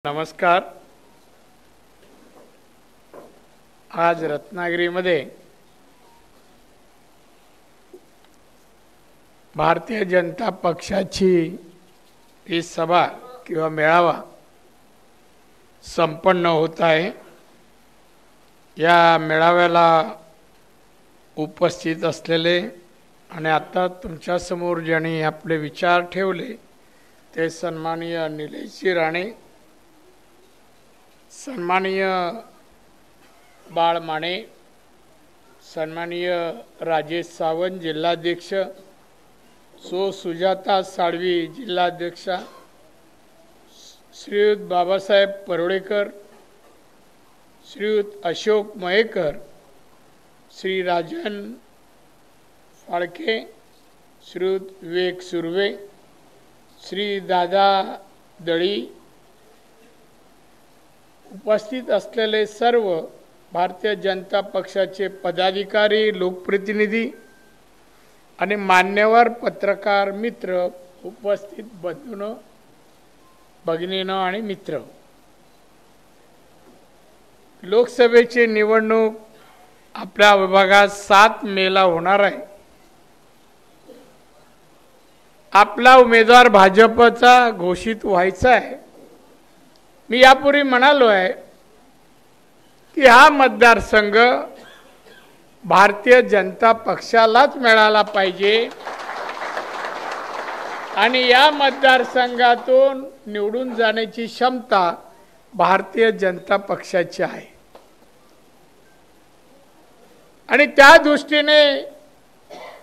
नमस्कार। आज रत्नागिरीमध्ये भारतीय जनता पक्षाची ही सभा किंवा मेळावा संपन्न होत आहे। या मेळाव्याला उपस्थित असलेले आणि आता तुमच्या समोर ज्यांनी आपले विचार ठेवले ते सन्माननीय निलेशजी राणे, सन्माननीय बाळ माने, सन्माननीय राजेश सावंत जिल्हाध्यक्ष, सुजाता साळवी जिल्हाध्यक्षा, श्रीयुत बाबासाहेब परोळेकर, श्रीयुत अशोक मयेकर, श्री राजन फाळके, श्रीयुत विवेक सुर्वे, श्री दादा दळी, उपस्थित असलेले सर्व भारतीय जनता पक्षाचे पदाधिकारी, लोकप्रतिनिधी आणि मान्यवर पत्रकार मित्र, उपस्थित बंधूंनो, भगिनींनो आणि मित्र, लोकसभेची निवडणूक आपल्या विभागात 7 मेला होणार आहे। आपला उमेदवार भाजपचा घोषित व्हायचा आहे। मी यापूर्वी म्हणालो आहे की हा मतदारसंघ भारतीय जनता पक्षालाच मिळाला पाहिजे आणि या मतदारसंघातून निवडून जाण्याची क्षमता भारतीय जनता पक्षाची आहे आणि त्या दृष्टीने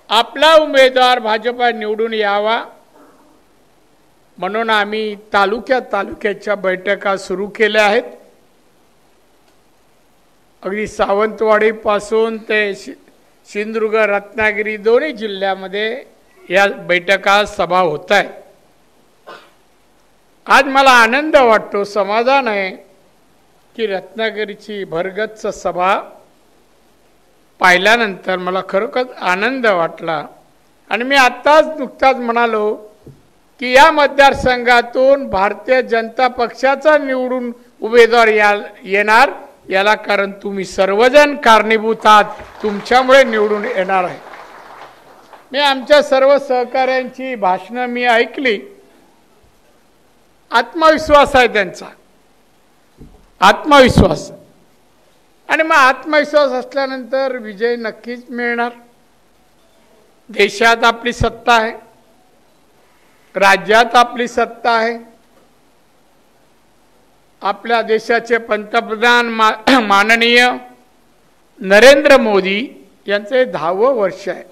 आपला उमेदवार भाजपा निवडून यावा म्हणून आम्ही तालुक्याच्या बैठका सुरू केल्या आहेत। अगदी सावंतवाडी पासून ते सिंधुदुर्ग, रत्नागिरी दोन्ही जिल्ह्यामध्ये या बैठका सभा होत आहेत। आज मला आनंद वाटतो, समाधान आहे की रत्नागिरीची भरगच्च सभा पाहिल्यानंतर मला खरोखर आनंद वाटला आणि मी नुकताच म्हणालो की या मतदारसंघातून भारतीय जनता पक्षाचा निवडून उमेदवार येणार, याला कारण तुम्ही सर्वजण कारणीभूत आहात, तुमच्यामुळे निवडून येणार आहे। मी आमच्या सर्व सहकाऱ्यांची भाषणं मी ऐकली, आत्मविश्वास आहे त्यांचा, आत्मविश्वास, आणि मग आत्मविश्वास असल्यानंतर विजय नक्कीच मिळणार। देशात आपली सत्ता आहे, राज्यात आपली सत्ता आहे, आपल्या देशाचे पंतप्रधान माननीय नरेंद्र मोदी यांचे 10वं वर्ष आहे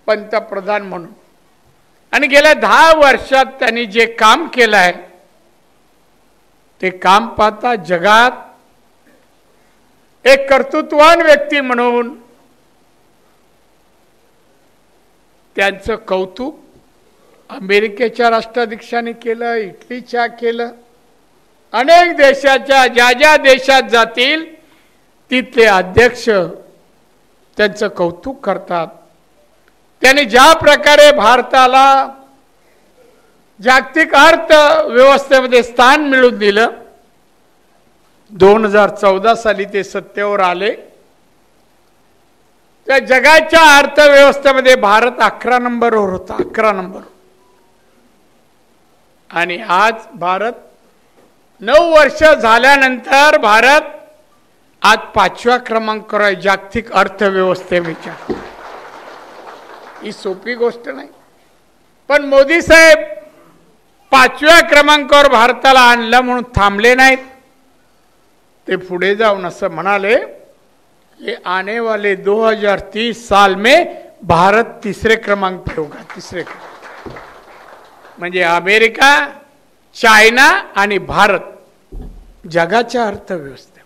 पंतप्रधान म्हणून, आणि गेल्या 10 वर्षात त्यांनी जे काम केलं आहे ते काम पाहता जगात एक कर्तृत्ववान व्यक्ती म्हणून त्यांचं कौतुक अमेरिकेच्या राष्ट्राध्यक्षांनी केलं, इटलीच्या केलं, अनेक देशाच्या ज्या देशात जातील तिथले अध्यक्ष त्यांचं कौतुक करतात। त्यांनी ज्या प्रकारे भारताला जागतिक अर्थव्यवस्थेमध्ये स्थान मिळवून दिलं, 2014 साली ते सत्तेवर आले, त्या जगाच्या अर्थव्यवस्थेमध्ये भारत 11 नंबरवर होता, 11 नंबर, आणि आज भारत 9 वर्ष झाल्यानंतर भारत आज 5व्या क्रमांकावर आहे जागतिक अर्थव्यवस्थेच्या। ही सोपी गोष्ट नाही, पण मोदी साहेब 5व्या क्रमांकावर भारताला आणलं म्हणून थांबले नाहीत, ते पुढे जाऊन असं म्हणाले की आने वाले 2030 साल में भारत 3रे क्रमांक पर होगा, 3रे क्रमांक, म्हणजे अमेरिका, चायना आणि भारत जगाच्या अर्थव्यवस्थेत।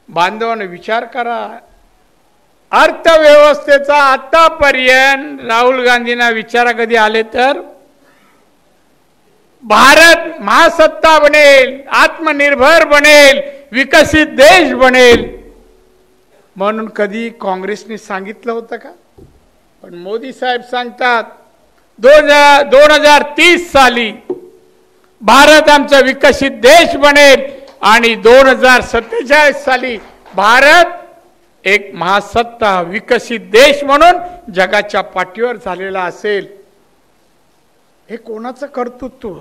बांधवांनो विचार करा, अर्थव्यवस्थेचा आतापर्यंत राहुल गांधींना विचारा कधी आले तर भारत महासत्ता बनेल, आत्मनिर्भर बनेल, विकसित देश बनेल म्हणून कधी काँग्रेसने सांगितलं होतं का? पण मोदी साहेब सांगतात 2030 साली भारत आमचा विकसित देश बनेल आणि 2047 साली भारत एक महासत्ता विकसित देश म्हणून जगाच्या पाठीवर झालेला असेल. हे कोणाचं कर्तृत्व?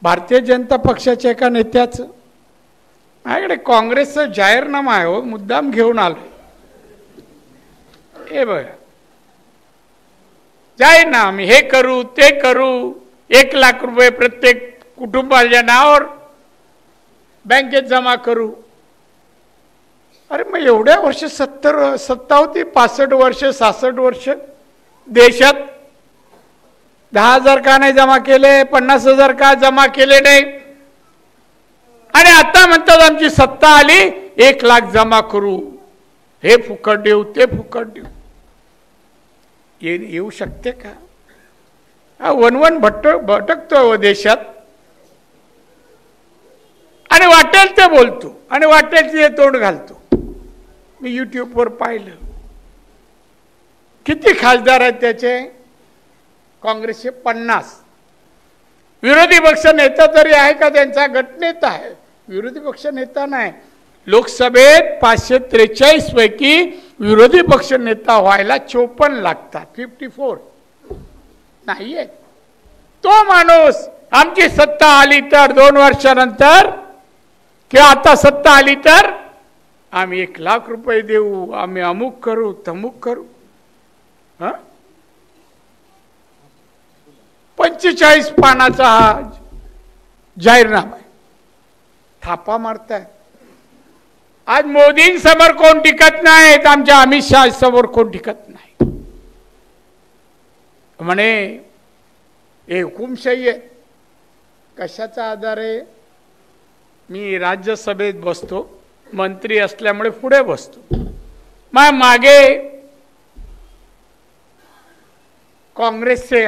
भारतीय जनता पक्षाच्या एका नेत्याचं. माझ्याकडे काँग्रेसचा जाहीरनामा आहे, हो, मुद्दाम घेऊन आलो. हे बघा, जाहीरनामा, आम्ही हे करू ते करू, 1 लाख रुपये प्रत्येक कुटुंबाच्या नावावर बँकेत जमा करू. अरे मग एवढ्या वर्ष सत्ता होती, 65 वर्ष 66 वर्ष देशात 10,000 का नाही जमा केले, 50,000 का जमा केले नाही, आणि आता म्हणतात आमची सत्ता आली 1 लाख जमा करू, हे फुकट देऊ ते फुकट देऊ. येऊ शकते का? वनवन भटकतो देशात आणि वाटेल ते बोलतो आणि वाटेल ते तोंड घालतो. मी युट्यूबवर पाहिलं किती खासदार आहेत त्याचे. काँग्रेसचे 50. विरोधी पक्ष नेता तरी आहे का? त्यांचा गटनेता आहे, विरोधी पक्ष नेता नाही. लोकसभेत 543 पैकी विरोधी पक्ष नेता व्हायला 54 लागतात, 54 नाहीये. तो माणूस आमची सत्ता आली तर 2 वर्षानंतर किंवा आता सत्ता आली तर आम्ही 1 लाख रुपये देऊ, आम्ही अमुक करू तमुक करू. 45 पानाचा हा जाहीरनामा आहे. थापा मारताय. आज मोदींसमोर कोण टिकत नाहीत, आमच्या अमित शहा समोर कोण टिकत नाही. म्हणे हे हुकुमशाही आहे. कशाचा आधार आहे? मी राज्यसभेत बसतो, मंत्री असल्यामुळे पुढे बसतो. मग मागे काँग्रेसचे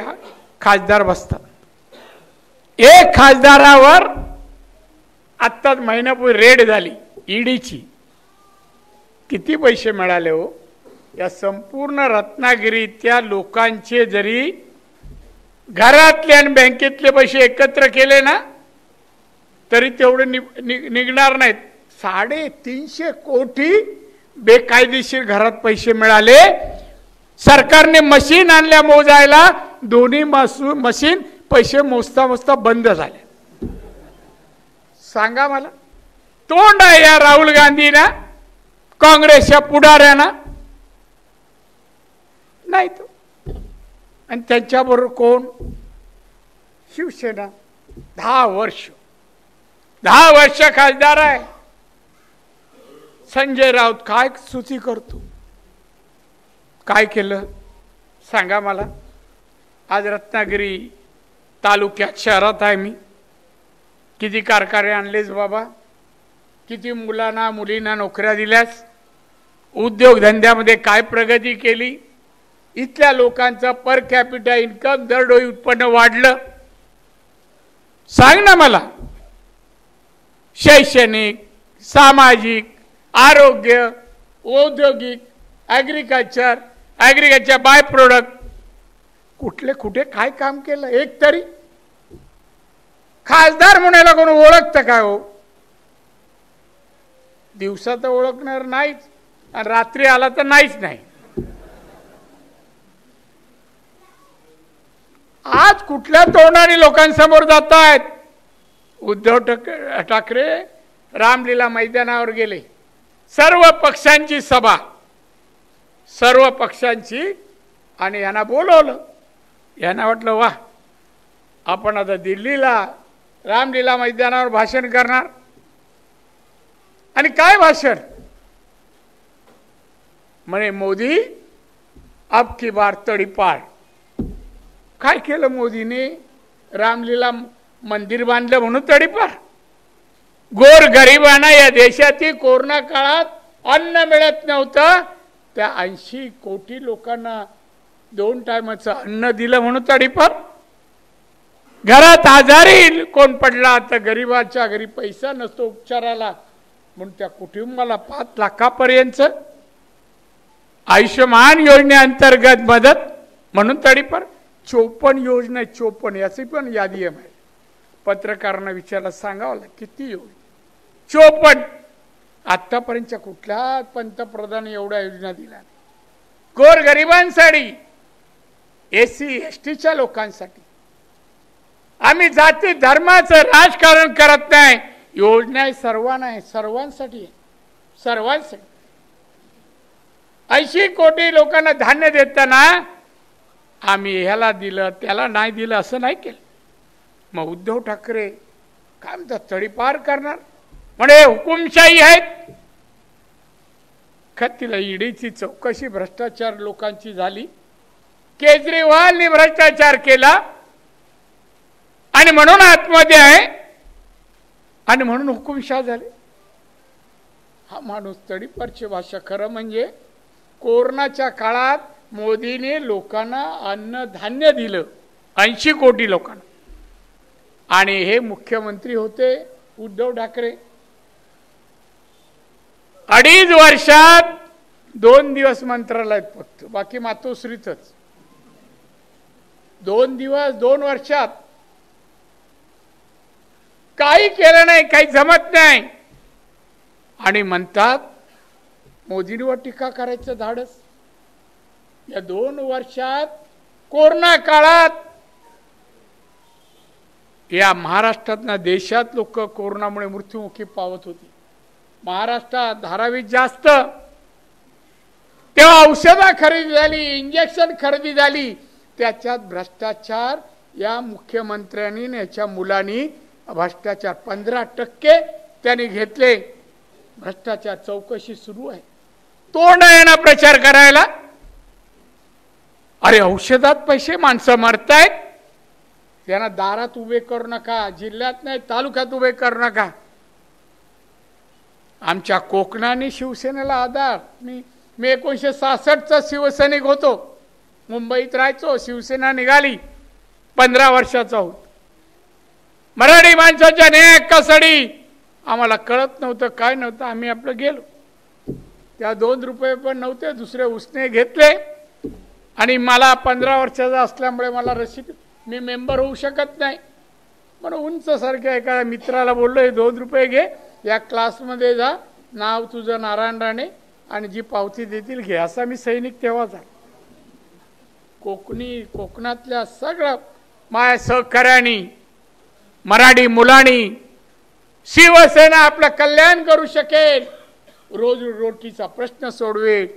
खासदार बसतात. एक खासदारावर आत्ताच महिन्यापूर्वी रेड झाली ईडीची. किती पैसे मिळाले हो? या संपूर्ण रत्नागिरीतल्या लोकांचे जरी घरातले आणि बँकेतले पैसे एकत्र केले ना तरी तेवढे निघणार नाहीत. 350 कोटी बेकायदेशीर घरात पैसे मिळाले. सरकारने मशीन आणल्या मोजायला, दोन्ही मशीन पैसे मोजता मोजता बंद झाले. सांगा मला, तोंड आहे या राहुल गांधीना, काँग्रेसच्या पुढाऱ्यांना नाही तो. आणि त्यांच्याबरोबर कोण? शिवसेना. 10 वर्ष खासदार आहे संजय राऊत. काय स्तुती करतो? काय केलं सांगा मला. आज रत्नागिरी तालुक्यात शहरात आहे मी. किती कारखाने आणलेस बाबा, किती मुलांना मुलींना नोकऱ्या दिल्यास, उद्योगधंद्यामध्ये काय प्रगती केली, इथल्या लोकांचा पर कॅपिटा इन्कम दरडोई उत्पन्न वाढलं. सांग ना मला. शैक्षणिक, सामाजिक, आरोग्य, औद्योगिक, ॲग्रिकल्चर बाय प्रोडक्ट, कुठे काय काम केलं एक तरी? खासदार म्हणायला कोण ओळखतं का हो? दिवसा तर ओळखणार नाहीच आणि रात्री आला तर नाहीच नाही. आज कुठल्या तोंडाने लोकांसमोर जात आहेत? उद्धव ठाकरे रामलीला मैदानावर गेले. सर्व पक्षांची सभा, सर्व पक्षांची, आणि यांना बोलवलं. यांना वाटलं वा आपण आता दिल्लीला रामलीला मैदानावर भाषण करणार. आणि काय भाषण? म्हणे मोदी अब की बार तडीपार. काय केलं मोदीने? रामलीला मंदिर बांधलं म्हणून तडीपार. गोर गरिबांना या देशातील कोरोना काळात अन्न मिळत नव्हतं, त्या 80 कोटी लोकांना 2 टायमाचं अन्न दिलं म्हणून तडीपार. घरात आजारी कोण पडला तर गरिबाच्या घरी पैसा नसतो उपचाराला म्हणून त्या कुटुंबाला 5 लाखापर्यंत आयुष्यमान योजनेअंतर्गत मदत म्हणून तडीपार. 54 योजना, 54 याची पण यादी आहे. पत्रकारांना विचारलं, सांगावं किती योजना? 54. आतापर्यंतच्या कुठल्या पंतप्रधान एवढ्या योजना दिल्या? गोरगरिबांसाठी, एससी एसटीच्या लोकांसाठी. आम्ही जाती धर्माचं राजकारण करत नाही. योजना सर्वांना आहे, सर्वांसाठी आहे, सर्वांसाठी. 80 कोटी लोकांना धान्य देताना आम्ही ह्याला दिलं त्याला नाही दिलं असं नाही केलं. मग उद्धव ठाकरे काय म्हणतात, तडीपार करणार म्हणजे हुकुमशाही आहेत. तिला ईडीची चौकशी भ्रष्टाचार लोकांची झाली. केजरीवालने भ्रष्टाचार केला आणि म्हणून आतमध्ये आहे आणि म्हणून हुकुमशाह झाले. हा माणूस तडीपारची भाषा. खरं म्हणजे कोरोनाच्या काळात मोदीने लोकांना अन्न धान्य दिलं 80 कोटी लोकांना. आणि हे मुख्यमंत्री होते उद्धव ठाकरे. 2.5 वर्षात 2 दिवस मंत्रालयात फक्त, बाकी मातोश्रीतच. 2 दिवस 2 वर्षात काही केलं नाही, काही जमत नाही. आणि म्हणतात मोदींवर टीका करायचं धाडस. या 2 वर्षात कोरोना काळात या महाराष्ट्रातना देशात लोक कोरोनामुळे मृत्युमुखी पावत होती. महाराष्ट्रात धारावीत जास्त. तेव्हा औषधं खरेदी झाली, इंजेक्शन खरेदी झाली, त्याच्यात भ्रष्टाचार या मुख्यमंत्र्यांनी याच्या मुलांनी भ्रष्टाचार 15% त्यांनी घेतले. भ्रष्टाचार चौकशी सुरू आहे. तोंड आहे ना प्रचार करायला. अरे औषधात पैसे, माणसं मरतायत, त्यांना दारात उभे करू नका, जिल्ह्यात नाही तालुक्यात उभे करू नका. आमच्या कोकणाने शिवसेनेला आधार. मी 1966चा शिवसैनिक होतो. मुंबईत राहायचो. शिवसेना निघाली, 15 वर्षाचा होतो. मराठी माणसाच्या न्यायासाठी आम्हाला कळत नव्हतं, काय नव्हतं. आम्ही आपलं गेलो. त्या 2 रुपये पण नव्हते, दुसरे उसने घेतले. आणि मला 15 वर्षाचा असल्यामुळे मला रसीद, मी मेंबर होऊ शकत नाही म्हणून उंच सारख्या एका मित्राला बोललो, हे 2 रुपये घे, या क्लासमध्ये जा, नाव तुझं नारायण राणे आणि जी पावती देतील घे. असा मी सैनिक तेव्हा झाला. कोकणातल्या सगळं माझ्या सहकार्यानी, मराठी मुलांनी, शिवसेना आपलं कल्याण करू शकेल, रोज रोटीचा प्रश्न सोडवेल,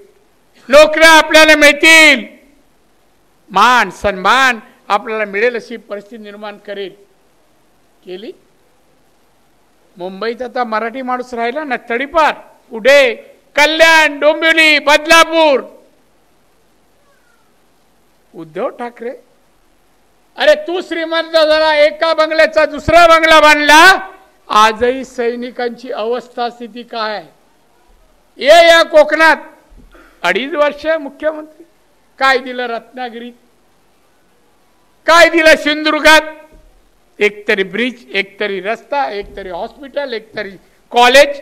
नोकऱ्या आपल्याला मिळतील, मान सन्मान आपल्याला मिळेल अशी परिस्थिती निर्माण करेल. केली. मुंबईत आता मराठी माणूस राहिला ना तडीपार. पुढे कल्याण, डोंबिवली, बदलापूर. उद्धव ठाकरे, अरे तू श्रीमंत झाला, एका बंगल्याचा दुसरा बंगला बांधला. आजही सैनिकांची अवस्था स्थिती काय आहे? या कोकणात 2.5 वर्ष मुख्यमंत्री. काय दिलं रत्नागिरीत, काय दिलं सिंधुदुर्गात? एक तरी ब्रिज, एक तरी रस्ता, एक तरी हॉस्पिटल, एक तरी कॉलेज,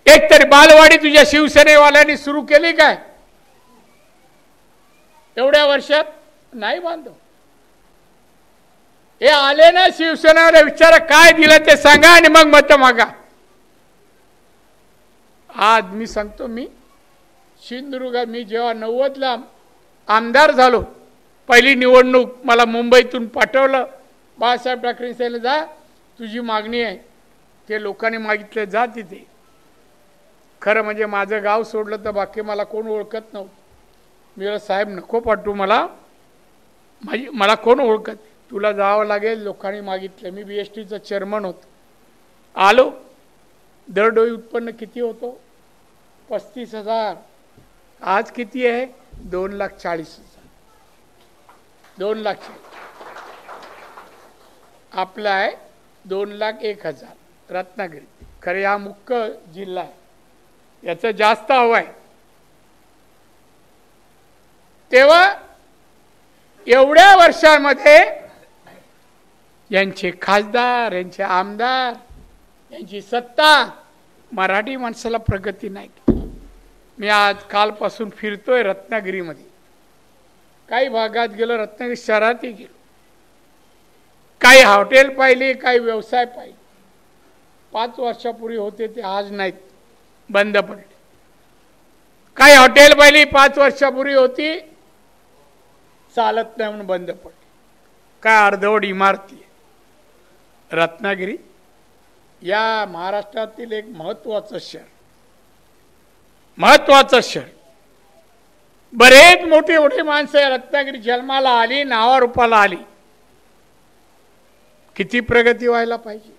एक तरी बालवाडी तुझ्या शिवसेनेवाल्यांनी सुरू केली काय एवढ्या वर्षात? नाही बांधव. हे आले ना शिवसेनेवाले, विचारा काय दिलं ते सांगा आणि मग मत मागा. आज मी सांगतो, मी सिंधुदुर्गात, मी जेव्हा 90ला आमदार झालो, पहिली निवडणूक मला मुंबईतून पाठवलं. बाळासाहेब ठाकरे सांगितलं, जा तुझी मागणी आहे, ते लोकांनी मागितलं, जा तिथे. खरं म्हणजे माझं गाव सोडलं तर बाकी मला कोण ओळखत नव्हतं. मी म्हटलं, साहेब नको पाठवू मला, मला कोण ओळखत, तुला जावं लागेल. लोकांनी मागितलं. मी BSTचं चेअरमन होतो. आलो. दरडोई उत्पन्न किती होतो? 35,000. आज किती आहे? 2,40,000. 2,00,000. आपला आहे 2,01,000 रत्नागिरी. खरे हा मुख्य जिल्हा आहे, याचं जास्त हवं आहे. तेव्हा एवढ्या वर्षांमध्ये यांचे खासदार, यांचे आमदार, यांची सत्ता, मराठी माणसाला प्रगती नाही. मी आज कालपासून फिरतोय रत्नागिरीमध्ये. काही भागात गेलो, रत्नागिरी शहरातही गेलो, काही हॉटेल पाहिली, काही व्यवसाय पाहिले. 5 वर्षापूर्वी होते ते आज नाहीत, बंद पडले. काही हॉटेल पाहिली 5 वर्षापूर्वी होती, चालत नाही म्हणून बंद पडली. काय अर्धवट इमारती. रत्नागिरी या महाराष्ट्रातील एक महत्वाचं शहर, महत्वाचं शहर. बरेच मोठी मोठी माणसं रत्नागिरी जन्माला आली, नावारूपाला आली. किती प्रगती व्हायला पाहिजे.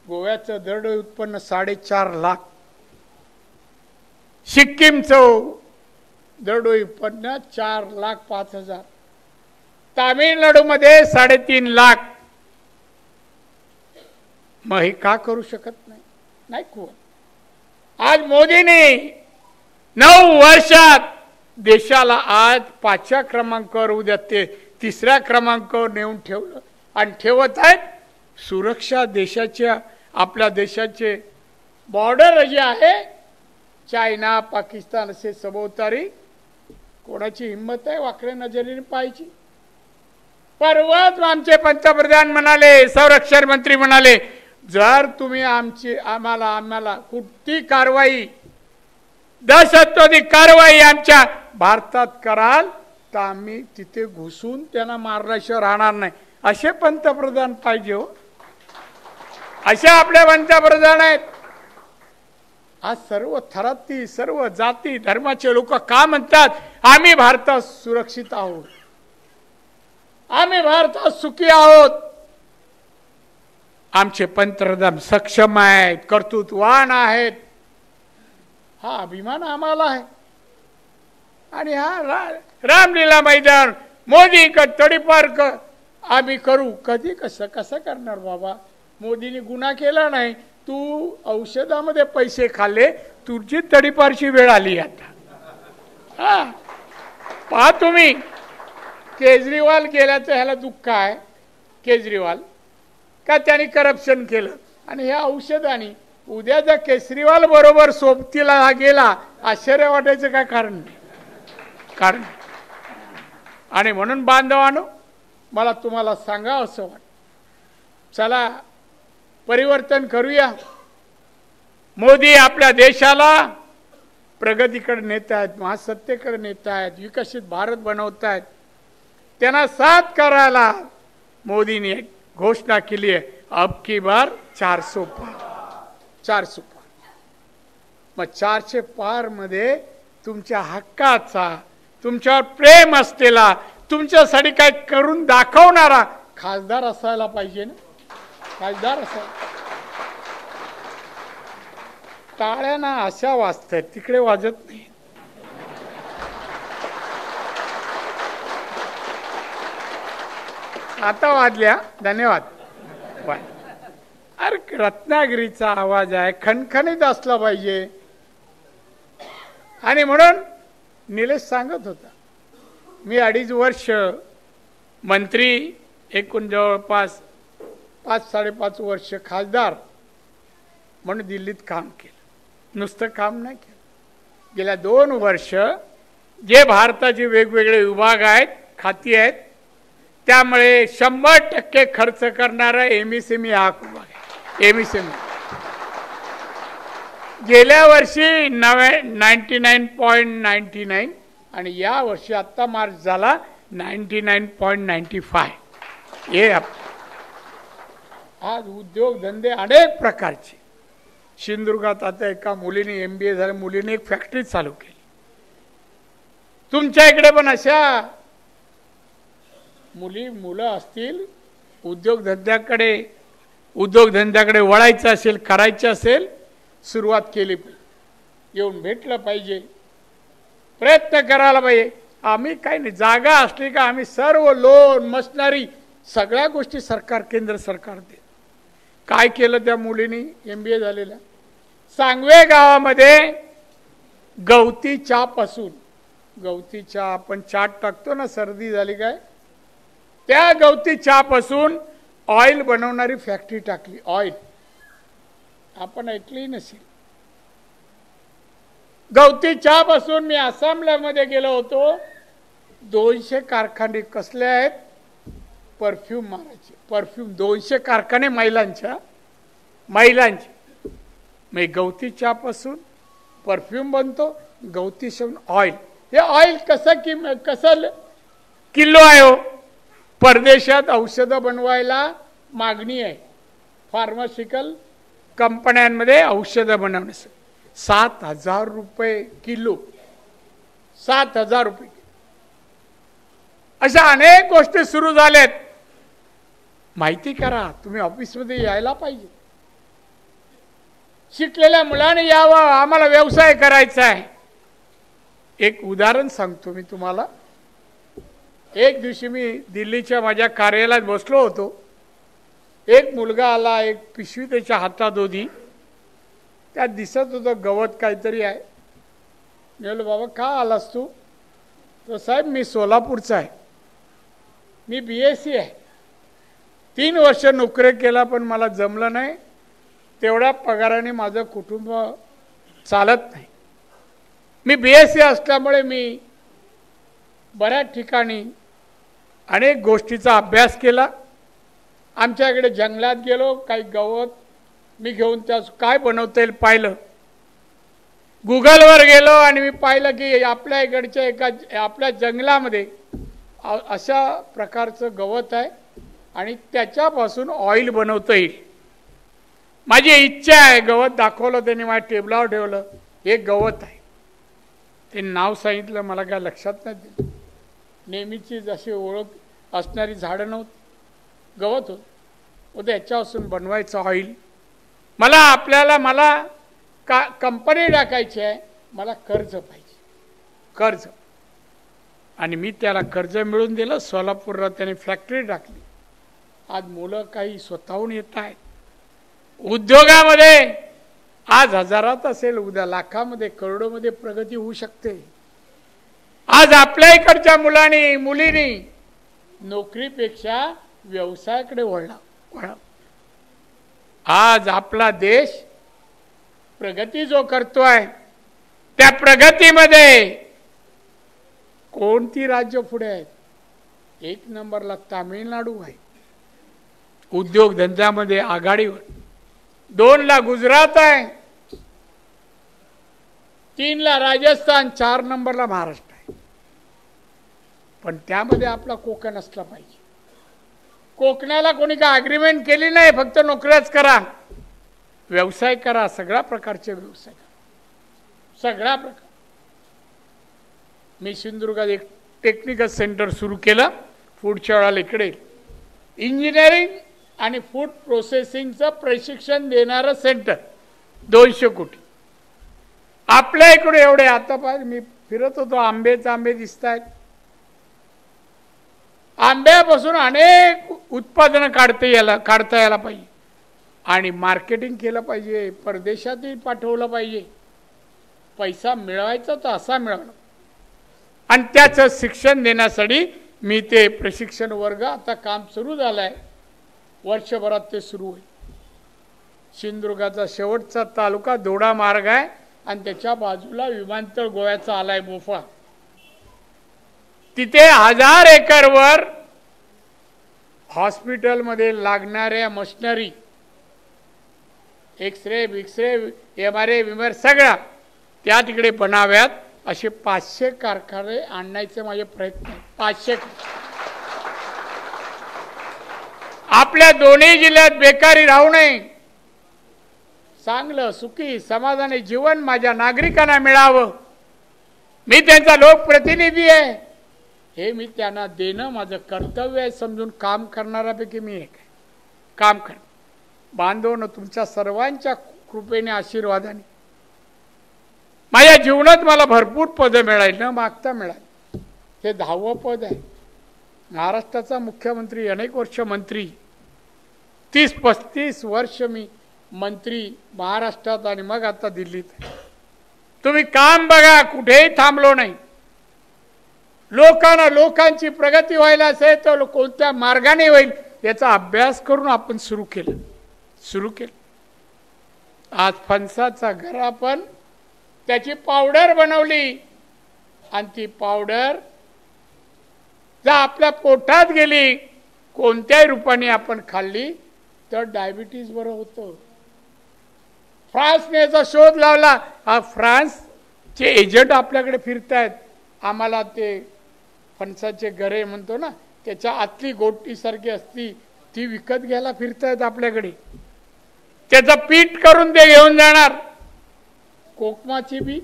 गोव्याचं दरडोई उत्पन्न 4.5 लाख, सिक्कीमचं दरडोई उत्पन्न 4,05,000, तामिळनाडूमध्ये 3.5 लाख. मग हे का करू शकत नाही? नाही कोण. आज मोदींनी 9 वर्षात देशाला आज 5व्या क्रमांकावर, उद्या ते 3ऱ्या क्रमांकावर नेऊन ठेवलं आणि ठेवत आहेत. सुरक्षा देशाच्या, आपल्या देशाचे बॉर्डर जे आहे, चायना पाकिस्तान असे सभोवतारी कोणाची हिंमत आहे वाकड्या नजरेने पाहायची? परवाच आमचे पंतप्रधान म्हणाले, संरक्षण मंत्री म्हणाले, जर तुम्ही आम्हाला कुठली कारवाई, दहशतवादी कारवाई आमच्या भारतात कराल तर आम्ही तिथे घुसून त्यांना मारल्याशिवाय राहणार नाही. असे पंतप्रधान पाहिजे हो. असे आपले पंतप्रधान आहेत. आज सर्व थराती, सर्व जाती धर्माचे लोक का म्हणतात आम्ही भारतात सुरक्षित आहोत, आम्ही भारतात सुखी आहोत? आमचे पंतप्रधान सक्षम आहेत, कर्तृत्ववान आहेत. हा अभिमान आम्हाला आहे. आणि हा रामलीला मैदान, मोदी का तडीपार आम्ही करू. कधी कसं करणार बाबा? मोदींनी गुन्हा केला नाही, तू औषधामध्ये पैसे खाल्ले, तुझी तडीपारची वेळ आली आता. हा पहा तुम्ही, केजरीवाल गेल्याचं ह्याला दुःख आहे. केजरीवाल का त्यांनी करप्शन केलं आणि ह्या औषधाने उद्या जर केजरीवाल बरोबर सोबतीला हा गेला, आश्चर्य वाटायचं काय कारण नाही. कारण आणि म्हणून बांधवांनो, मला तुम्हाला सांगा असं वाटतं, चला परिवर्तन करूया. मोदी आपल्या देशाला प्रगतीकडे नेत आहेत, महासत्तेकडे नेत आहेत, विकसित भारत बनवत आहेत. त्यांना साथ करायला मोदींनी एक घोषणा केली आहे, अब की बार 400 पार. 400 पार. मग 400 पार मध्ये तुमच्या हक्काचा, तुमच्यावर प्रेम असलेला, तुमच्यासाठी काय करून दाखवणारा खासदार असायला पाहिजे ना. खासदार असायला. टाळ्या ना अशा वाजतात, तिकडे वाजत नाही. आता वाजल्या, धन्यवाद. अरे रत्नागिरीचा आवाज आहे, खणखणीत असला पाहिजे. आणि म्हणून निलेश सांगत होता, मी 2.5 वर्ष मंत्री, एकूण जवळपास 5-5.5 वर्ष खासदार म्हणून दिल्लीत काम केलं. नुसतं काम नाही केलं. गेल्या 2 वर्ष जे भारताचे वेगवेगळे विभाग आहेत, खाती आहेत, त्यामुळे 100% खर्च करणारा एमएसएमई हा विभाग आहे. एमएसएमई गेल्या वर्षी 99.99 आणि या वर्षी आता मार्च झाला 99.95. हे आज उद्योगधंदे अनेक प्रकारचे. सिंधुदुर्गात आता एका मुलीने MBA झालं, मुलीने एक फॅक्टरी चालू केली. तुमच्या इकडे पण अशा मुलं असतील, उद्योगधंद्याकडे वळायचं असेल, करायचं असेल, सुरुवात केली पाहिजे. येऊन भेटलं पाहिजे, प्रयत्न करायला पाहिजे. आम्ही काही नाही, जागा असली का आम्ही सर्व लोन, मशिनरी, सगळ्या गोष्टी सरकार, केंद्र सरकार देत. काय केलं त्या मुलीने MBA झालेल्या? सांगवे गावामध्ये गवती चहापासून, गवती चहा आपण चाट टाकतो ना, सर्दी झाली काय, त्या गवती चहापासून ऑइल बनवणारी फॅक्टरी टाकली. ऑइल आपण ऐकली नसेल. गवती चहापासून मी आसाममध्ये गेलो होतो. 200 कारखाने कसले आहेत? परफ्यूम मारायचे. परफ्यूम 200 कारखाने महिलांचे. मग गवती चहापासून परफ्यूम बनतो. गवती शेवून ऑइल. हे ऑइल कसं किलो आहे हो? परदेशात औषधं बनवायला मागणी आहे. फार्मास्युटिकल कंपन्यांमध्ये औषधं बनवण्यासाठी 7,000 रुपये किलो. 7,000 रुपये. अशा अनेक गोष्टी सुरू झाल्यात. माहिती करा. तुम्ही ऑफिसमध्ये यायला पाहिजे. शिकलेल्या मुलाने यावं. आम्हाला व्यवसाय करायचा आहे. एक उदाहरण सांगतो मी तुम्हाला. एक दिवशी मी दिल्लीच्या माझ्या कार्यालयात बसलो होतो. एक मुलगा आला. एक पिशवी त्याच्या हातात होती. त्यात दिसत होतं गवत काहीतरी आहे. मी बोललो, बाबा का आलास तू? तो, साहेब मी सोलापूरचा आहे. मी BSc आहे. 3 वर्ष नोकरी केला पण मला जमलं नाही. तेवढ्या पगाराने माझं कुटुंब चालत नाही. मी BSc असल्यामुळे मी बऱ्याच ठिकाणी अनेक गोष्टीचा अभ्यास केला. आमच्याकडे जंगलात गेलो. काही गवत मी घेऊन त्यास काय बनवता येईल पाहिलं. गुगलवर गेलो आणि मी पाहिलं की आपल्या इकडच्या आपल्या जंगलामध्ये अशा प्रकारचं गवत आहे आणि त्याच्यापासून ऑइल बनवता येईल. माझी इच्छा आहे. गवत दाखवलं त्यांनी. माझ्या टेबलावर ठेवलं. हे गवत आहे. ते नाव सांगितलं. मला काय लक्षात नाही दिलं. नेहमीची जशी ओळख असणारी झाडं नव्हती. गवत होतं. याच्यापासून बनवायचं ऑइल. मला कंपनी टाकायची आहे. मला कर्ज पाहिजे. कर्ज. आणि मी त्याला कर्ज मिळवून दिलं. सोलापूरला त्याने फॅक्टरी टाकली. आज मुलं काही स्वतःहून येत आहेत. उद्योगामध्ये आज हजारात असेल, उद्या लाखामध्ये, करोडोमध्ये प्रगती होऊ शकते. आज आपल्या इकडच्या मुलींनी नोकरीपेक्षा व्यवसायाकडे वळला. आज आपला देश प्रगती जो करतोय त्या प्रगतीमध्ये कोणती राज्य पुढे आहेत? 1 नंबरला तामिळनाडू आहे. उद्योगधंद्यामध्ये आघाडीवर. 2ला गुजरात आहे. 3ला राजस्थान. 4 नंबरला महाराष्ट्र आहे. पण त्यामध्ये आपला कोकण असला पाहिजे. कोकणाला कोणी का अग्रीमेंट केली नाही. फक्त नोकऱ्याच करा. व्यवसाय करा. सगळ्या प्रकारचे व्यवसाय करा. सगळ्या प्रकार. मी सिंधुदुर्गात एक टेक्निकल सेंटर सुरू केलं. पुढच्या वेळेला इकडे इंजिनिअरिंग आणि फूड प्रोसेसिंगचं प्रशिक्षण देणारं सेंटर. 200 कोटी. आपल्या इकडे एवढे. आता पाहिजे मी फिरत होतो. आंबे दिसत आहेत. आंब्यापासून अनेक उत्पादनं काढता यायला पाहिजे. आणि मार्केटिंग केलं पाहिजे. परदेशातही पाठवलं पाहिजे. पैसा मिळवायचा तर असा मिळवला. आणि त्याचं शिक्षण देण्यासाठी मी ते प्रशिक्षण वर्ग आता काम सुरू झालं आहे. वर्षभरात ते सुरू होईल. सिंधुदुर्गाचा शेवटचा तालुका दोडा मार्ग आहे आणि त्याच्या बाजूला विमानतळ गोव्याचा आलाय मोफा. तिथे 1000 एकरवर हॉस्पिटलमध्ये लागणाऱ्या मशिनरी, एक्सरे, MRI सगळ्या त्या तिकडे बनाव्यात. असे 500 कारखाने आणण्याचे माझे प्रयत्न आहेत. 500. आपल्या दोन्ही जिल्ह्यात बेकारी राहू नये. चांगलं सुखी समाधानी जीवन माझ्या नागरिकांना मिळावं. मी त्यांचा लोकप्रतिनिधी आहे. हे मी त्यांना देणं माझं कर्तव्य आहे समजून काम करणाऱ्यापैकी मी एक आहे. काम कर. बांधवनो, तुमच्या सर्वांच्या कृपेने, आशीर्वादाने माझ्या जीवनात मला भरपूर पदं मिळाली. न मागता मिळाली. हे 10वं पद आहे. महाराष्ट्राचा मुख्यमंत्री, अनेक वर्ष मंत्री, 30-35 वर्ष मी मंत्री महाराष्ट्रात आणि मग आता दिल्लीत. तुम्ही काम बघा. कुठेही थांबलो नाही. लोकांची प्रगती व्हायला असेल तर कोणत्या मार्गाने होईल याचा अभ्यास करून आपण सुरू केलं. आज फणसाचा घर आपण त्याची पावडर बनवली आणि ती पावडर जर आपल्या पोटात गेली, कोणत्याही रूपाने आपण खाल्ली तर डायबिटीज बरं होतं. फ्रान्सने याचा शोध लावला. हा फ्रान्सचे एजंट आपल्याकडे फिरतायत. आम्हाला ते फणसाचे गरे म्हणतो ना, त्याच्या आतली गोटीसारखी असती ती विकत घ्यायला फिरतायत आपल्याकडे. त्याचं पीठ करून ते घेऊन जाणार. कोकमाची बी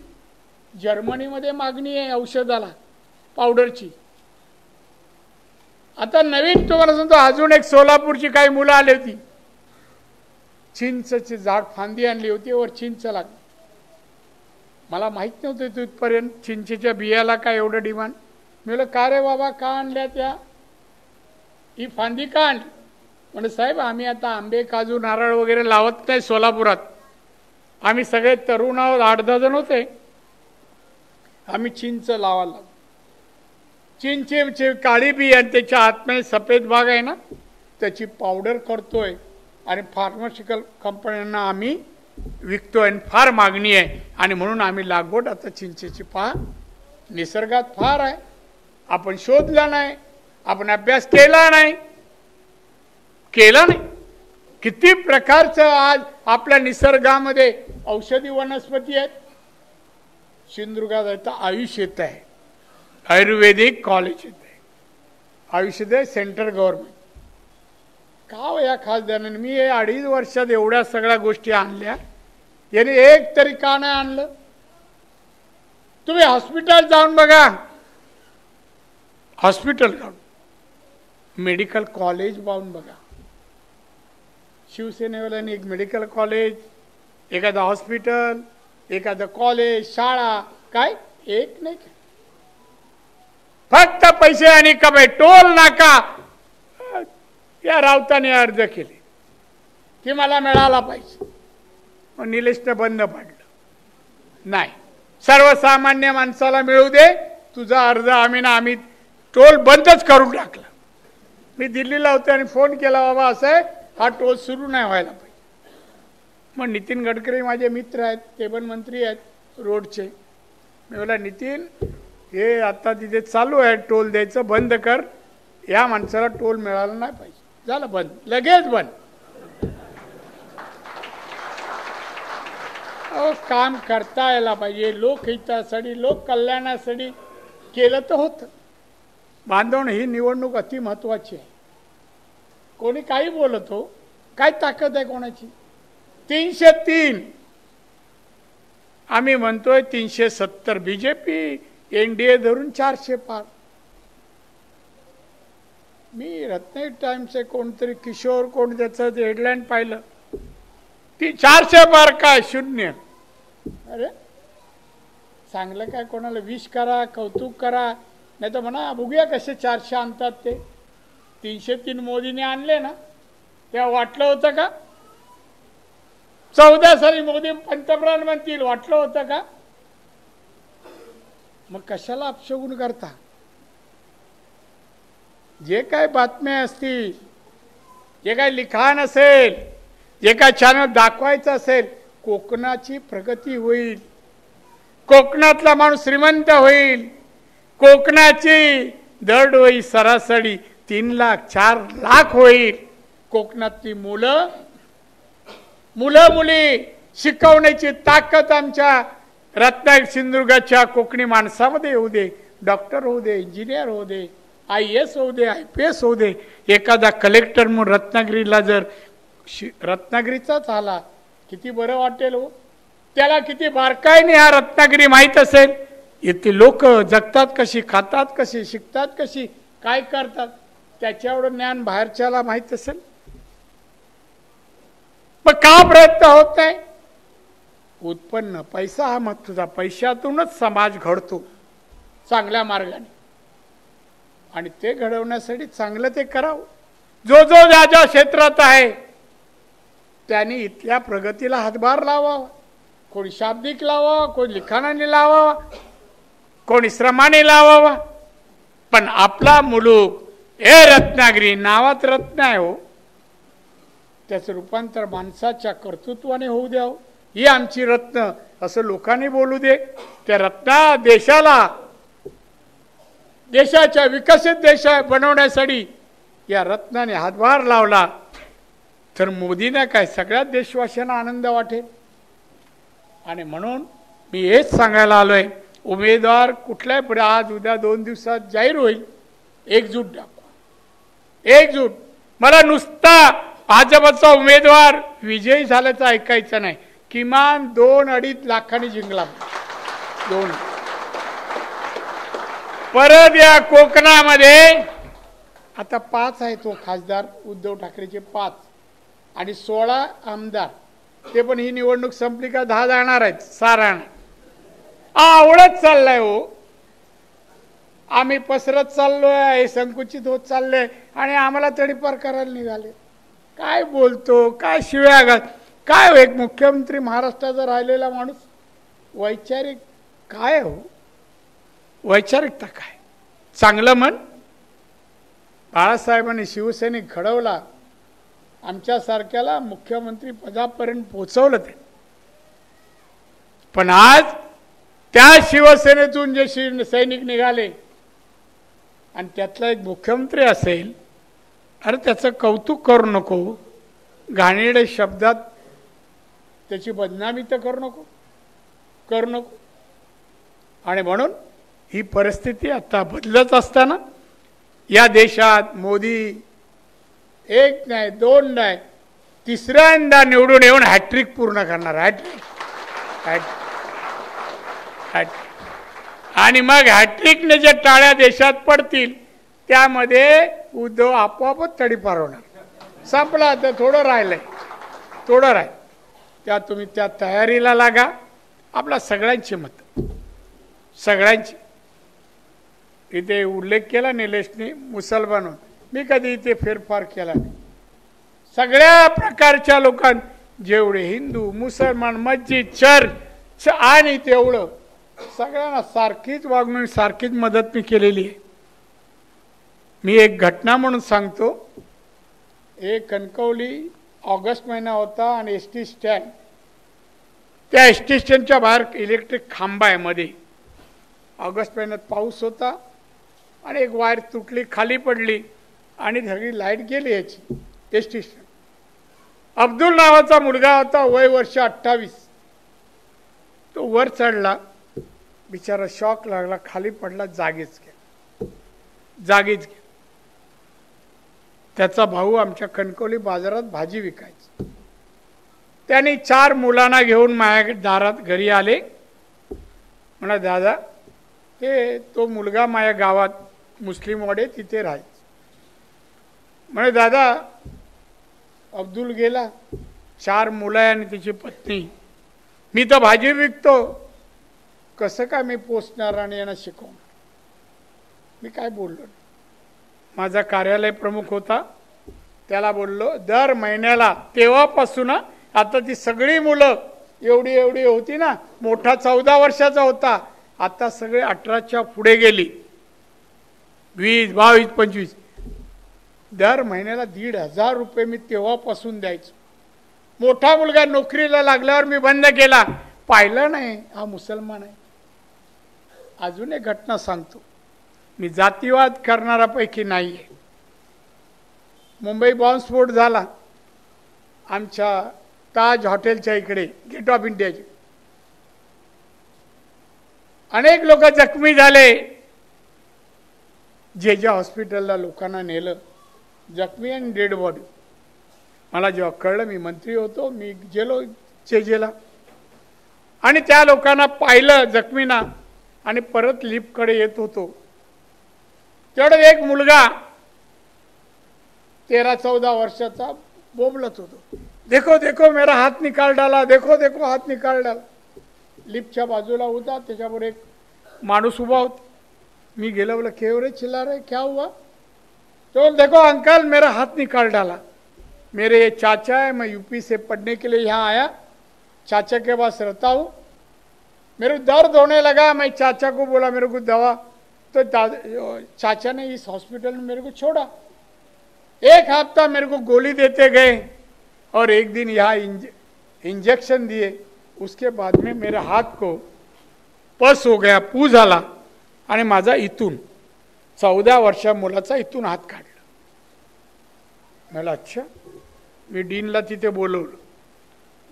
जर्मनीमध्ये मागणी आहे औषधाला, पावडरची. आता नवीन तुम्हाला सांगतो, अजून एक सोलापूरची काही मुलं आली होती. चिंचची झाड फांदी आणली होती, वर चिंच लागली. मला माहित नव्हतं तिथपर्यंत चिंचेच्या बियाला काय एवढं डिमांड. मी म्हणलं का रे बाबा, का आणल्या त्या, ही फांदी का आणली? म्हणजे साहेब आम्ही आता आंबे, काजू, नारळ वगैरे लावत नाही सोलापुरात. आम्ही सगळे तरुण आहोत, 8-10 जण होते. आम्ही चिंच लावायला लागलो. चिंचेची काळी बी आणि त्याच्या आतमध्ये सफेद भाग आहे ना, त्याची पावडर करतोय आणि फार्मास्युटिकल कंपन्यांना आम्ही विकतोय. फार मागणी आहे आणि म्हणून आम्ही लागवड आता चिंचेची पहा निसर्गात फार आहे. आपण शोधला नाही, आपण अभ्यास केला नाही. किती प्रकारचं आज आपल्या निसर्गामध्ये औषधी वनस्पती आहेत. सिंधुदुर्गात आता आयुष येत आहे, आयुर्वेदिक कॉलेज येत आहे, आयुष्य सेंट्रल गव्हर्नमेंट. का या खासदाराने मी हे 2.5 वर्षात एवढ्या सगळ्या गोष्टी आणल्या, याने एक तरी का नाही आणलं? तुम्ही हॉस्पिटल जाऊन बघा, हॉस्पिटल जाऊन, मेडिकल कॉलेज जाऊन बघा. शिवसेनेवाल्यांनी एक मेडिकल कॉलेज, एखादं हॉस्पिटल, एखादं कॉलेज, शाळा, काय एक नाही. फक्त पैसे आणि कमाई. टोल नाका या राऊताने अर्ज केले की मला मिळाला पाहिजे, मग निलेशने बंद पाडलं. नाही, सर्वसामान्य माणसाला मिळू दे तुझा अर्ज. आम्ही टोल बंदच करून टाकला. मी दिल्लीला होते आणि फोन केला, बाबा असं आहे, हा टोल सुरू नाही व्हायला पाहिजे. मग नितीन गडकरी माझे मित्र आहेत, ते पण मंत्री आहेत रोडचे. मी बोला नितीन, हे आता तिथे चालू आहे, टोल द्यायचं बंद कर, या माणसाला टोल मिळाला नाही पाहिजे. झालं बंद, लगेच बंद. काम करता यायला पाहिजे, लोकहितासाठी, लोक कल्याणासाठी केलं तर होतं. बांधवण ही निवडणूक अति महत्वाची आहे. कोणी काही बोलतो, काय ताकद आहे कोणाची? 303 आम्ही म्हणतोय, 370 बीजेपी, एनडीए धरून 400 पार. मी रत्नागिरी टाइम्सचे कोणतरी किशोर कोण त्याचं हेडलाईन पाहिलं, ती 400 पार काय 0. अरे चांगलं काय, कोणाला विश करा, कौतुक करा, नाही तर म्हणा बघूया कसे 400 आणतात ते. 303 मोदीने आणले ना, तेव्हा वाटलं होतं का? 14 साली मोदी पंतप्रधान म्हणतील, वाटलं होतं का? मग कशाला अपशगुन करता? जे काय बातम्या असतील, जे काय लिखाण असेल, जे काय चॅनल दाखवायचं असेल, कोकणाची प्रगती होईल, कोकणातला माणूस श्रीमंत होईल, कोकणाची दरडोई सरासरी 3 लाख 4 लाख होईल. कोकणातली मुलं मुली शिकवण्याची ताकद आमच्या रत्नागिरी सिंधुदुर्गाच्या कोकणी माणसामध्ये येऊ दे. डॉक्टर होऊ दे, इंजिनियर होऊ दे, IAS होऊ दे, IPS होऊ दे. एखादा कलेक्टर म्हणून रत्नागिरीला जर रत्नागिरीचाच आला, किती बरं वाटेल हो. त्याला किती बारकाईने हा रत्नागिरी माहीत असेल. इथे लोक जगतात कशी, खातात कशी, शिकतात कशी, काय करतात, त्याच्यावर ज्ञान बाहेरच्याला माहीत असेल. मग का प्रयत्न होत नाही? उत्पन्न, पैसा हा महत्वाचा. पैशातूनच समाज घडतो चांगल्या मार्गाने, आणि ते घडवण्यासाठी चांगलं ते करावं. जो ज्या ज्या क्षेत्रात आहे त्यांनी इथल्या प्रगतीला हातभार लावावा. कोणी शाब्दिक लावावा, कोणी लिखाणाने लावावा, कोणी श्रमाने लावावा. पण आपला मुलूक हे रत्नागिरी नावात रत्न आहे हो, त्याचं रूपांतर माणसाच्या कर्तृत्वाने होऊ द्यावं. ही आमची रत्न असं लोकांनी बोलू दे. त्या रत्ना देशाला, देशाच्या विकसित देश बनवण्यासाठी या रत्नाने हातभार लावला तर मोदींना काय सगळ्याच देशवासियांना आनंद वाटेल. आणि म्हणून मी हेच सांगायला आलोय, उमेदवार कुठल्याही पुढे आज उद्या 2 दिवसात जाहीर होईल. एकजूट दाखवा, एकजूट. मला नुसता भाजपचा उमेदवार विजयी झाल्याचं ऐकायचं नाही. किमान 2-2.5 लाखांनी जिंकला. 2 परत या कोकणामध्ये आता 5 आहे तो खासदार उद्धव ठाकरेचे 5 आणि 16 आमदार. ते पण ही निवडणूक संपली का 10 जाणार आहेत. सारण आवडत चाललाय हो. आम्ही पसरत चाललोय, संकुचित होत चाललंय आणि आम्हाला तडीपार करायला निघाले. काय बोलतो, काय शिव्या घात, काय एक मुख्यमंत्री महाराष्ट्राचा राहिलेला माणूस वैचारिक काय हो, वैचारिकता काय. चांगलं मन बाळासाहेबांनी शिवसैनिक घडवला, आमच्यासारख्याला मुख्यमंत्री पदापर्यंत पोहोचवलं ते. पण आज त्या शिवसेनेतून जे सैनिक निघाले आणि त्यातला एक मुख्यमंत्री असेल, अरे त्याचं कौतुक करू नको, घाणेरड्या शब्दात त्याची बदनामी तर करू नको, करू नको. आणि म्हणून ही परिस्थिती आता बदलत असताना या देशात मोदी 1 नाही 2 नाही 3ऱ्यांदा निवडून येऊन हॅट्रिक पूर्ण करणार. आणि मग हॅट्रिकने जे टाळ्या देशात पडतील त्यामध्ये उद्धव आपोआपच तडीपार होणार. संपला. तर थोडं राहिलंय, थोडं राहील. तुम्ही त्या तयारीला लागा. आपला सगळ्यांची मत, सगळ्यांची. इथे उल्लेख केला निलेशने मुसलमान, मी कधी इथे फेरफार केला नाही. सगळ्या प्रकारच्या लोकांना, जेवढे हिंदू मुसलमान मस्जिद चर्च आणि तेवढं सगळ्यांना सारखीच वागणूक सारखीच मदत मी केलेली आहे. मी एक घटना म्हणून सांगतो. एक कणकवली ऑगस्ट महिना होता आणि एसटी स्टँड, त्या एसटी स्टँडच्या बाहेर इलेक्ट्रिक खांबा आहे मध्ये. ऑगस्ट महिन्यात पाऊस होता आणि एक वायर तुटली, खाली पडली आणि सगळी लाईट गेली याची एसटी स्टँड. अब्दुल नावाचा मुलगा होता, वय वर्ष 28. तो वर चढला, बिचारा शॉक लागला, खाली पडला, जागीच गेला, जागीच गेला. त्याचा भाऊ आमच्या कणकवली बाजारात भाजी विकायचा. त्याने 4 मुलांना घेऊन माझ्या दारात घरी आले. म्हणा दादा, ते तो मुलगा माझ्या गावात मुस्लिम वाडे तिथे राहायचा. म्हणे दादा अब्दुल गेला, 4 मुलं आणि त्याची पत्नी, मी तर भाजी विकतो, कसं काय मी पोचणार आणि यांना शिकवणार. मी काय बोललो. माझा कार्यालय प्रमुख होता, त्याला बोललो दर महिन्याला, तेव्हापासून आता ती सगळी मुलं एवढी एवढी होती ना, मोठा 14 वर्षाचा होता, आता सगळे 18च्या पुढे गेली, 20, 22, 25. दर महिन्याला 1,500 रुपये मी तेव्हापासून द्यायचो. मोठा मुलगा नोकरीला लागल्यावर मी बंद केला. पाहिलं नाही हा मुसलमान आहे. अजून एक घटना सांगतो. मी जातीवाद करणाऱ्यापैकी नाही आहे. मुंबई बॉम्बस्फोट झाला आमच्या ताज हॉटेलच्या इकडे, गेट ऑफ इंडियाचे. अनेक लोक जखमी झाले. जे हॉस्पिटलला लोकांना नेलं, जखमी आणि डेड बॉडी. मला जेव्हा कळलं, मी मंत्री होतो, मी गेलो चेजेला आणि त्या लोकांना पाहिलं जखमींना आणि परत लिफ्टकडे येत होतो. तेवढं एक मुलगा 13-14 वर्षाचा बोबलत होतो, देखो देखो मेरा हात निकाल डाला, देखो देखो हात निकाल डाला. लिफ्टच्या बाजूला होता, त्याच्यावर एक माणूस उभा होता. मी गेलो, बोला क्यों रे चिल्ला रहे, क्या हुआ? तो देखो अंकल मेरा हाथ निकाल डाला, मेरे ये चाचा है, मैं यूपी से पढ़ने के लिए यहाँ आया, चाचा के पास रहता हूँ, मेरे दर्द होने लगा, मैं चाचा को बोला मेरे को दवा, तो चाचा ने इस हॉस्पिटल में मेरे को छोड़ा. 1 हफ्ता मेरे को गोली देते गए और एक दिन यहाँ इंजेक्शन दिए. उसके बाद में मेरे हाथ को पस हो गया, पू झाला आणि माझा इथून 14 वर्षा मुलाचा इथून हात काढला. मला अच्छा, मी डीनला तिथे बोलवलं.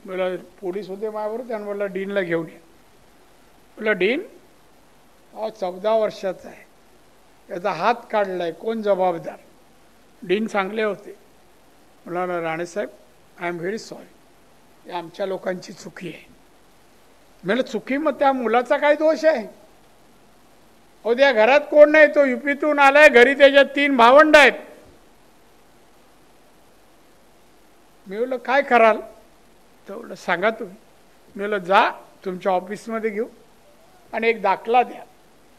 मला पोलीस होते माझ्याबरोबर, त्यानं बोलला डीनला घेऊन या. बोला डीन, 14 वर्षाचा आहे, त्याचा हात काढलाय, कोण जबाबदार? डीन चांगले होते. मला राणेसाहेब, आय एम व्हेरी सॉरी, आमच्या लोकांची चुकी आहे. मला चुकी, मग त्या मुलाचा काय दोष आहे? उद्या घरात कोण नाही, तो युपीतून आलाय, घरी त्याच्या 3 भावंड आहेत. मी बोललो काय कराल? तर बोललं सांगा तुम्ही. मी बोललो जा तुमच्या ऑफिसमध्ये घेऊ आणि एक दाखला द्या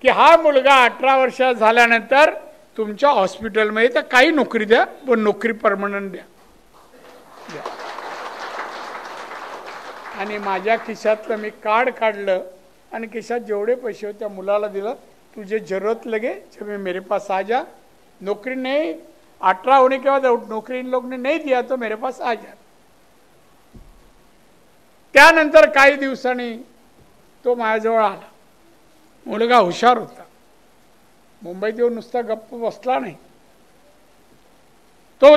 की हा मुलगा 18 वर्ष झाल्यानंतर तुमच्या हॉस्पिटलमध्ये तर काही नोकरी द्या, पण नोकरी परमनंट द्या. आणि माझ्या खिशातलं मी कार्ड काढलं आणि खिशात जेवढे पैसे होते त्या मुलाला दिलं. तुझे जरूरत लगे जब मेरे पास आ जा, नौकरी नहीं 18 होने के बाद नौकरी इन लोग ने नहीं दिया तो मेरे पास आ जा. त्यानंतर काही दिवसांनी तो माझ्याजवळ आला. मुलगा हुशार होता, मुंबईत येऊन नुसता गप्प बसला नाही. तो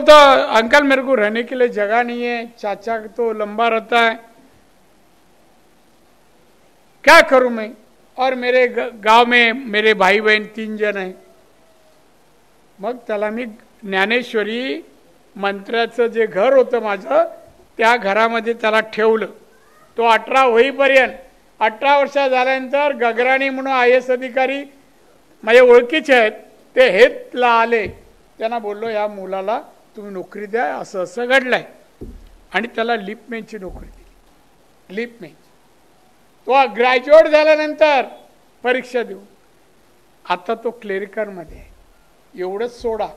अंकल मेरे को रहने के लिए जगह नहीं है, चाचा तो लंबा रहता है, क्या करूं मैं, और मेरे गांव में मेरे भाई बहन 3 जण हैं. मग त्याला मी ज्ञानेश्वरी मंत्र्याचं जे घर होतं माझं, त्या घरामध्ये त्याला ठेवलं. तो 18 होईपर्यंत, 18 वर्ष झाल्यानंतर गगराणी म्हणून IAS अधिकारी माझ्या ओळखीचे आहेत, ते हेतला आले. त्यांना बोललो या मुलाला तुम्ही नोकरी द्या, असं असं घडलंय. आणि त्याला लिपमॅनची नोकरी दिली. लिपमॅन तो ग्रॅज्युएट झाल्यानंतर परीक्षा देऊ, आता तो क्लेरिकलमध्ये आहे. एवढंच सोडा,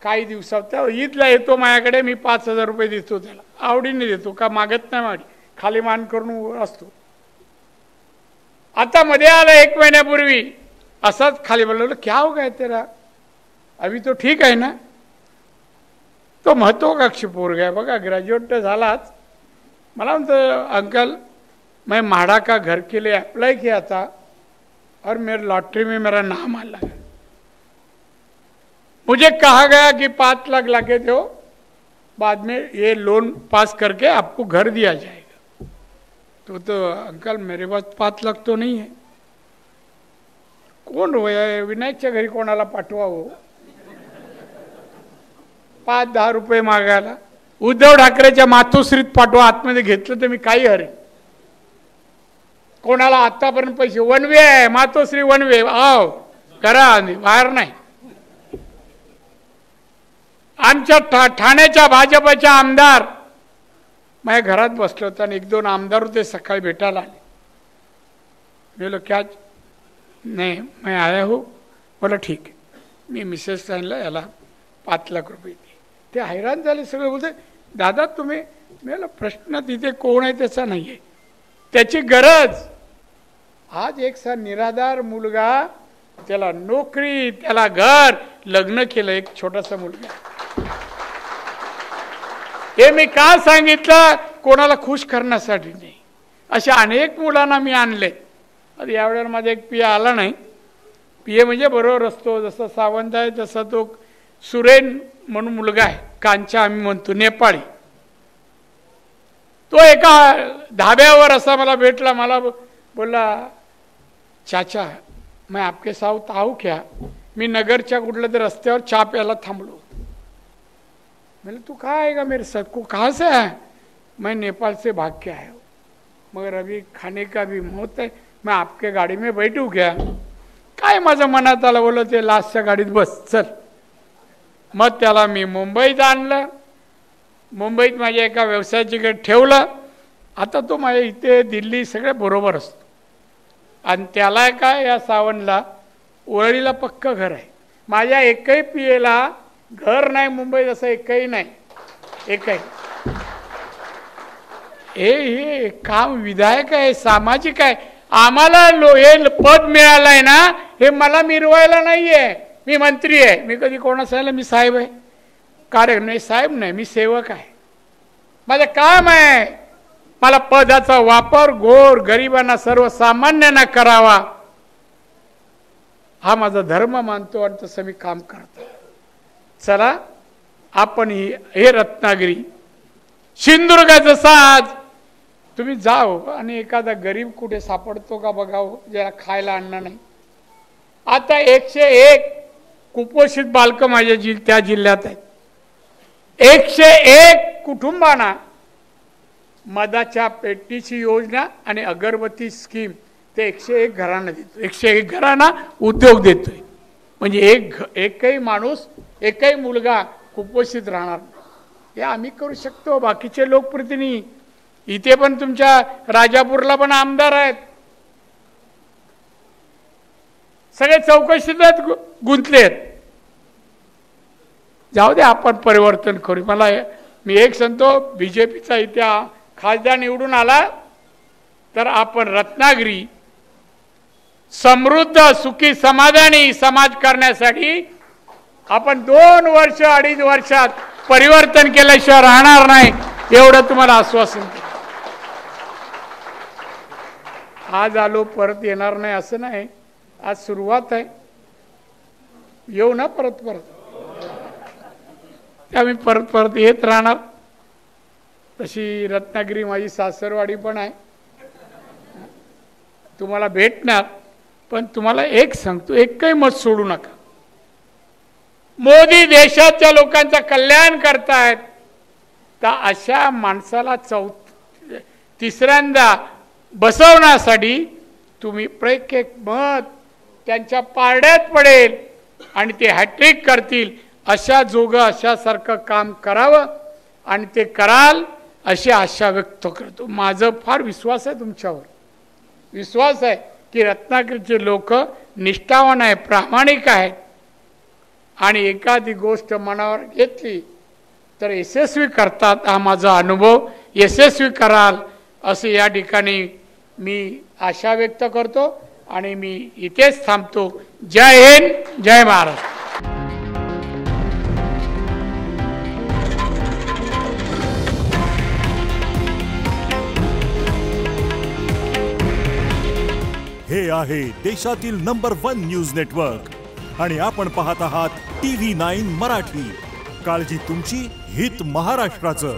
काही दिवसात त्या ईदला येतो माझ्याकडे, मी 5,000 रुपये देतो त्याला, आवडीने देतो, का मागत नाही, माझी खाली मान करून असतो. आता मध्ये आला 1 महिन्यापूर्वी, असाच खाली बोललो क्या हो गया तेरा, अभी तो ठीक आहे ना. तो महत्वाकांक्षी पोरगा आहे बघा, ग्रॅज्युएट तर झालाच. मला म्हणतो अंकल मैं म्हाडा का घर के लिए अप्लाई किया था और मेरे लॉटरी में मेरा नाम आ लगा. मुझे कहा गया कि 5 लाख लगे दो, बाद में ये लोन पास करके आपको घर दिया जाएगा. तो अंकल मेरे पास 5 लाख तो नहीं है. कोण विनायकच्या घरी कोणाला पाठवावं 5-10 रुपये मागायला? उद्धव ठाकरेच्या मातोश्रीत पाठवा, आतमध्ये घेतलं तर मी काही हरे. कोणाला आतापर्यंत पैसे, वनवे आहे मातोश्री, वनवे आव करा, बाहेर नाही. आमच्या ठाण्याच्या भाजपच्या आमदार माझ्या घरात बसले होते आणि 1-2 आमदार होते, सकाळी भेटायला आले. बोलो क्या, नाही मैं आया हो. बोला ठीक आहे, मी मिसेस सांगितलं याला 5 लाख रुपये दे. ते हैराण झाले सगळे, बोलते दादा तुम्ही. मला प्रश्न तिथे कोण आहे त्याचा नाही आहे, त्याची गरज. आज एक निराधार मुलगा, त्याला नोकरी, त्याला घर, लग्न केलं, एक छोटासा मुलगा. हे मी का सांगितलं, कोणाला खुश करण्यासाठी नाही. अशा अनेक मुलांना मी आणले. आता यावेळेला माझा एक पिया आला नाही. पिये म्हणजे बरोबर असतो, जसं सावंत आहे तसा तो सुरेन म्हणून मुलगा आहे, कांचा आम्ही म्हणतो, नेपाळी. तो एका धाब्यावर असा मला भेटला. मला बोलला चाचा मैं आपके साथ आऊ क्या. मी नगरच्या कुठल्या तरी रस्त्यावर चहा प्यायला थांबलो. मैंने तू कहाँ आएगा मेरे साथ, को कहाँ से है? मैं नेपाल से भाग के आया हूँ, मगर अभी खाने का भी मौत है, मैं आपके गाड़ी में बैठू क्या. काय माझ्या मनात आलं, बोललो ते लास्टच्या गाडीत बस चल. मग त्याला मी मुंबईत आणलं. मुंबईत माझ्या एका व्यवसायाच्याकडे ठेवलं. आता तो माझ्या इथे दिल्ली सगळे बरोबर असतो. आणि त्याला काय, या सावनला वळीला पक्क घर आहे. माझ्या एकही पियेला घर नाही मुंबईत, असं एकही नाही, एकही. हे काम विधायक आहे, सामाजिक आहे. आम्हाला हे पद मिळालंय ना, हे मला मिरवायला नाहीये. मी मंत्री आहे, मी कधी कोणा सांगितलं मी साहेब आहे, कार्य नाही, साहेब नाही, मी सेवक आहे. माझं काम आहे मला पदाचा वापर गोर गरिबांना सर्वसामान्यांना करावा हा माझा धर्म मानतो आणि तसं मी काम करतो. चला आपण हे रत्नागिरी सिंधुदुर्ग जसा आज तुम्ही जाओ आणि एखादा गरीब कुठे सापडतो का बघावं ज्याला खायला अन्न नाही. आता 101 कुपोषित बालकं माझ्या त्या जिल्ह्यात आहेत. 101 कुटुंबांना मधाच्या पेटीची योजना आणि अगरबत्ती स्कीम ते 101 घरांना देतो. 101 घरांना उद्योग देतोय. म्हणजे एकही माणूस एकही मुलगा कुपोषित राहणार नाही. हे आम्ही करू शकतो. बाकीचे लोकप्रतिनिधी इथे पण तुमच्या राजापूरला पण आमदार आहेत, सगळे चौकशीत गुंतलेत. जाऊ दे आपण परिवर्तन करू. मी एक सांगतो, बीजेपीचा इथे खासदार निवडून आला तर आपण रत्नागिरी समृद्ध सुखी समाधानी समाज करण्यासाठी आपण 2 वर्ष 2.5 वर्षात परिवर्तन केल्याशिवाय राहणार नाही एवढं तुम्हाला आश्वासन देतो. आज आलो परत येणार नाही असं नाही. आज सुरुवात आहे. येऊ ना परत आम्ही परत येत राहणार. तशी रत्नागिरी माझी सासरवाडी पण आहे. तुम्हाला भेटणार. पण तुम्हाला एक सांगतो, एकही मत सोडू नका. मोदी देशाच्या लोकांचं कल्याण करतायत तर अशा माणसाला तिसऱ्यांदा बसवण्यासाठी तुम्ही प्रत्येक मत त्यांच्या पारड्यात पडेल आणि ते हॅट्रिक करतील अशा जोगं अशासारखं काम करावं आणि ते कराल अशी आशा व्यक्त करतो. माझं फार विश्वास आहे तुमच्यावर. विश्वास आहे की रत्नागिरीचे लोक निष्ठावान आहे, प्रामाणिक आहेत आणि एखादी गोष्ट मनावर घेतली तर यशस्वी करतात. हा माझा अनुभव. यशस्वी कराल असे या ठिकाणी मी आशा व्यक्त करतो आणि मी इथेच थांबतो. जय हिंद, जय महाराष्ट्र. हे आहे देशातील नंबर 1 न्यूज नेटवर्क आणि आपण पाहत आहात TV9 मराठी. काळजी तुमची, हित महाराष्ट्राचं.